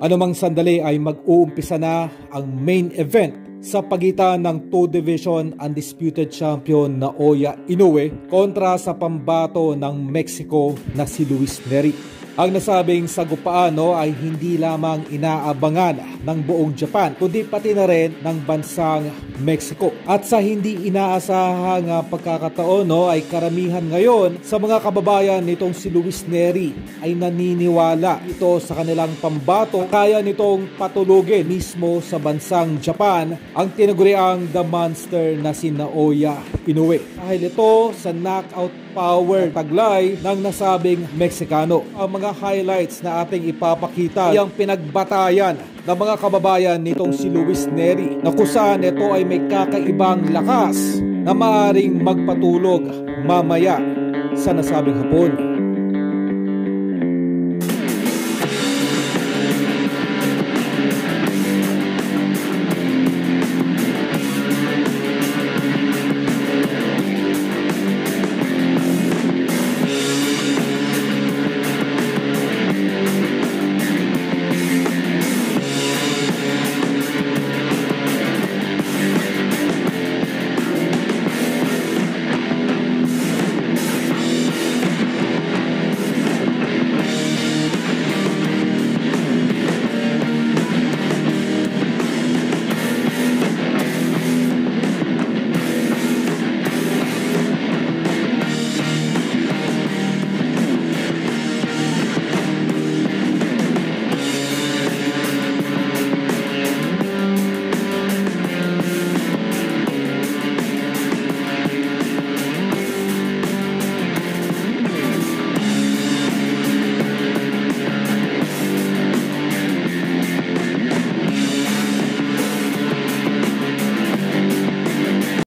Anumang sandali ay mag-uumpisa na ang main event sa pagitan ng 2 Division undisputed champion na Naoya Inoue kontra sa pambato ng Mexico na si Luis Nery. Ang nasabing sagupaan ay hindi lamang inaabangan ng buong Japan kundi pati na rin ng bansang Mexico. At sa hindi inaasahang pagkakataon ay karamihan ngayon sa mga kababayan nitong si Luis Nery ay naniniwala ito sa kanilang pambato. Kaya nitong patulugin mismo sa bansang Japan ang tinaguriang The Monster na si Naoya Inoue. Dahil ito sa knockout power taglay ng nasabing Meksikano. Ang mga highlights na ating ipapakita ay ang pinagbatayan ng mga kababayan nitong si Luis Nery na kung saan ito ay may kakaibang lakas na maaaring magpatulog mamaya sa nasabing hapon.